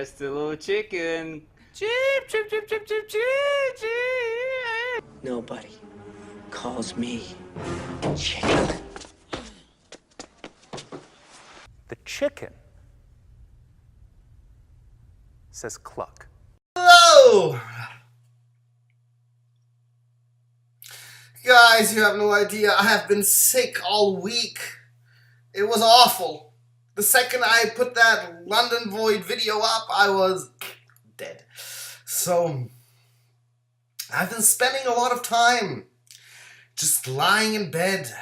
just a little chicken. Cheep, cheep, cheep, cheep, cheep, cheep, cheep. Nobody calls me chicken. The chicken says cluck. Hello! Guys, you have no idea. I have been sick all week. It was awful. The second I put that London Void video up, I was dead. So, I've been spending a lot of time just lying in bed,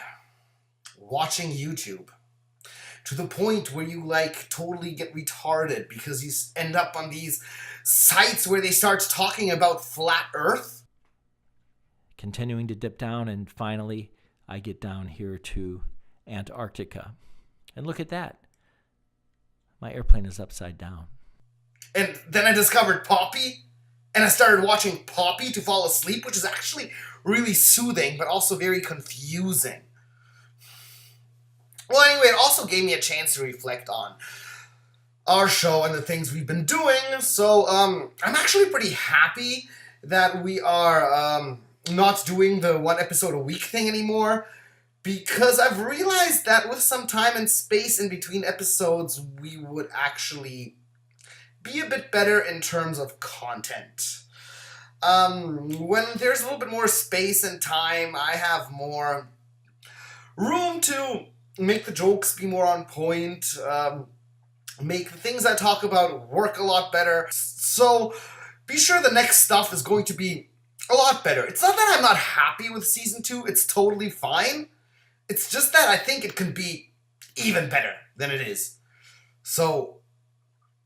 watching YouTube. To the point where you, like, totally get retarded because you end up on these sites where they start talking about flat Earth. Continuing to dip down, and finally I get down here to Antarctica. And look at that. My airplane is upside down. And then I discovered Poppy, and I started watching Poppy to fall asleep, which is actually really soothing, but also very confusing. Well, anyway, it also gave me a chance to reflect on our show and the things we've been doing. So, I'm actually pretty happy that we are not doing the one episode a week thing anymore, because I've realized that with some time and space in between episodes, we would actually be a bit better in terms of content. When there's a little bit more space and time, I have more room to make the jokes be more on point, make the things I talk about work a lot better. So be sure the next stuff is going to be a lot better. It's not that I'm not happy with Season 2, it's totally fine. It's just that I think it can be even better than it is. So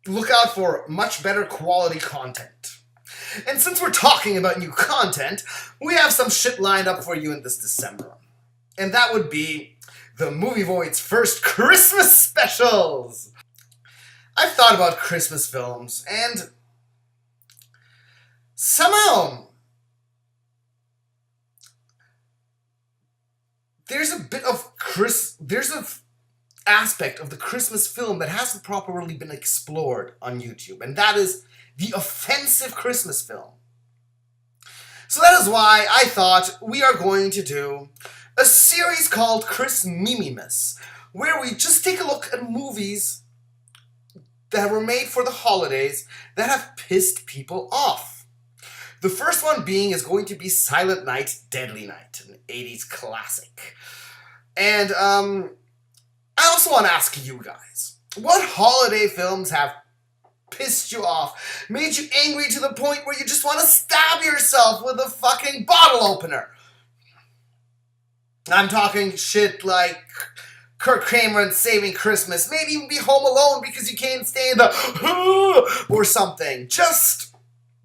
look out for much better quality content. And since we're talking about new content, we have some shit lined up for you in this December. And that would be the Movie Void's first Christmas specials! I've thought about Christmas films, and somehow there's an aspect of the Christmas film that hasn't properly been explored on YouTube, and that is the offensive Christmas film. So that is why I thought we are going to do a series called Xmimimas, where we just take a look at movies that were made for the holidays that have pissed people off. The first one is going to be Silent Night, Deadly Night, an 80s classic. And I also want to ask you guys, what holiday films have pissed you off, made you angry to the point where you just want to stab yourself with a fucking bottle opener? I'm talking shit like Kirk Cameron Saving Christmas, maybe even be Home Alone because you can't stand the or something. Just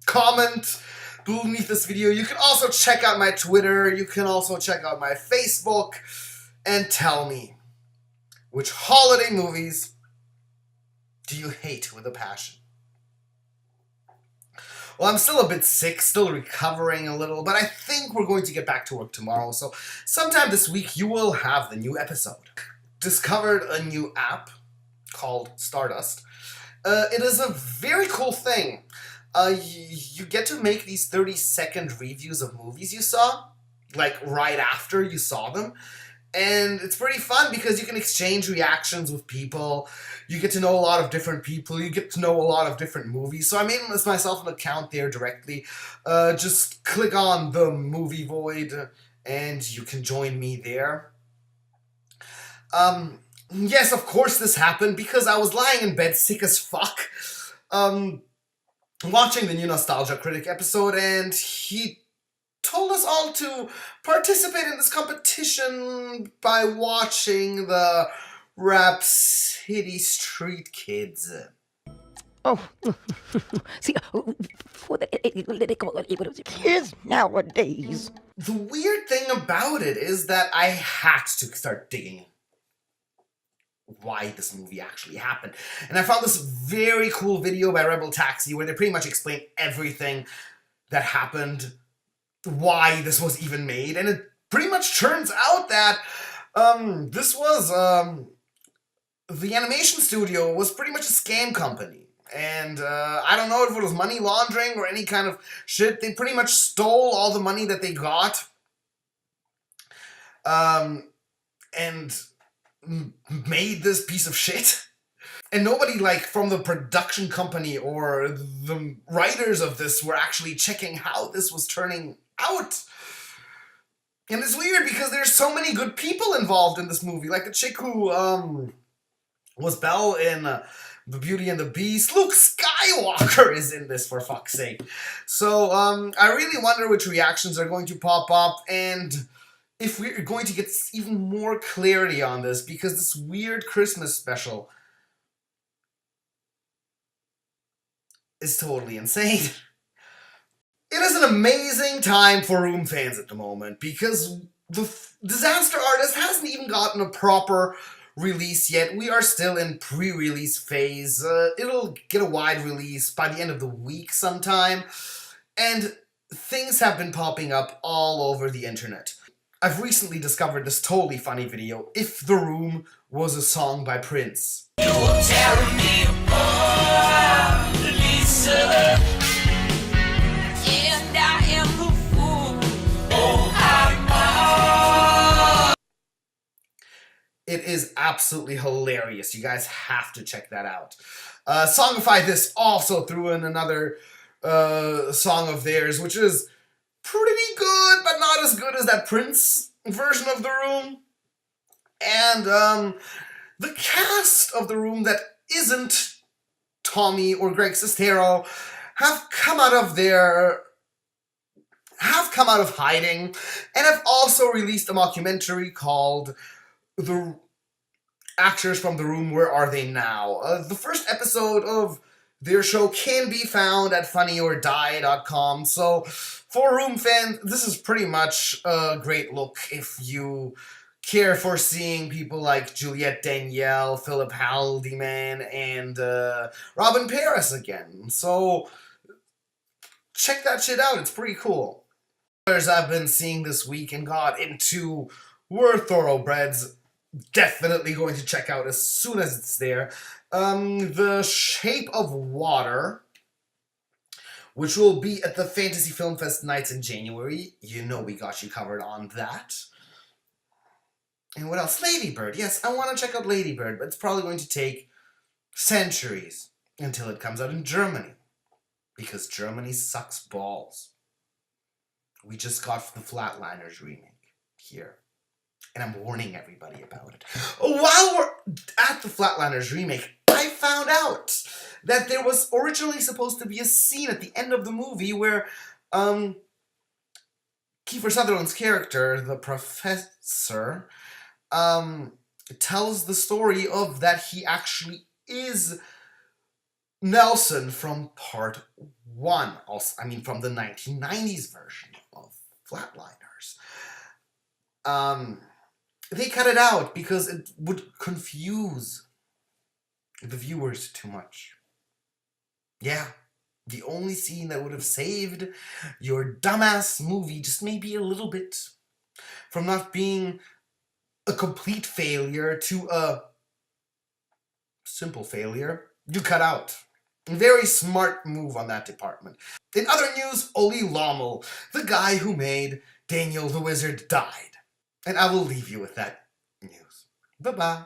comment beneath this video. You can also check out my Twitter, you can also check out my Facebook, and tell me, which holiday movies do you hate with a passion? Well, I'm still a bit sick, still recovering a little, but I think we're going to get back to work tomorrow, so sometime this week you will have the new episode. Discovered a new app called Stardust. It is a very cool thing. You get to make these 30-second reviews of movies you saw, like right after you saw them. And it's pretty fun because you can exchange reactions with people. You get to know a lot of different people. You get to know a lot of different movies. So I made myself an account there directly. Just click on the Movie Void and you can join me there. Yes, of course this happened because I was lying in bed sick as fuck. Watching the new Nostalgia Critic episode, and he told us all to participate in this competition by watching the Rapsittie Street Kids. Oh, see, kids nowadays. The weird thing about it is that I had to start digging why this movie actually happened. And I found this very cool video by REBELTAXI where they pretty much explain everything that happened, why this was even made, and it pretty much turns out that this was, the animation studio was pretty much a scam company. And I don't know if it was money laundering or any kind of shit. They pretty much stole all the money that they got. And made this piece of shit. And nobody, like, from the production company or the writers of this were actually checking how this was turning out. And it's weird because there's so many good people involved in this movie. Like the chick who was Belle in The Beauty and the Beast. Luke Skywalker is in this, for fuck's sake. So I really wonder which reactions are going to pop up and if we're going to get even more clarity on this, because this weird Christmas special is totally insane. It is an amazing time for Room fans at the moment, because the Disaster Artist hasn't even gotten a proper release yet. We are still in pre-release phase. It'll get a wide release by the end of the week sometime, and things have been popping up all over the internet. I've recently discovered this totally funny video, If the Room Was a Song by Prince. You're tearing me apart, Lisa. And I am the fool. Oh, I'm It is absolutely hilarious. You guys have to check that out. Songify This also threw in another song of theirs, which is pretty good, but not as good as that Prince version of The Room. And the cast of The Room that isn't Tommy or Greg Sestero have come out of hiding and have also released a mockumentary called The Actors from The Room, Where Are They Now? The first episode of their show can be found at funnyordie.com. So for Room fans, this is pretty much a great look if you care for seeing people like Juliette Danielle, Philip Haldiman, and Robin Paris again. So check that shit out. It's pretty cool. Others I've been seeing this week and got into were Thoroughbreds. Definitely going to check out as soon as it's there. The Shape of Water, which will be at the Fantasy Film Fest nights in January. You know we got you covered on that. And what else? Lady Bird. Yes, I want to check out Lady Bird, but it's probably going to take centuries until it comes out in Germany. Because Germany sucks balls. We just got the Flatliners remake here. And I'm warning everybody about it. While we're at the Flatliners remake, I found out that there was originally supposed to be a scene at the end of the movie where Kiefer Sutherland's character, the professor, tells the story of that he actually is Nelson from part 1. Also, I mean, from the 1990s version of Flatliners. They cut it out because it would confuse the viewers too much. Yeah, the only scene that would have saved your dumbass movie just maybe a little bit from not being a complete failure to a simple failure, you cut out. Very smart move on that department. In other news, Oli Lommel, the guy who made Daniel the Wizard, died. And I will leave you with that news. Bye-bye.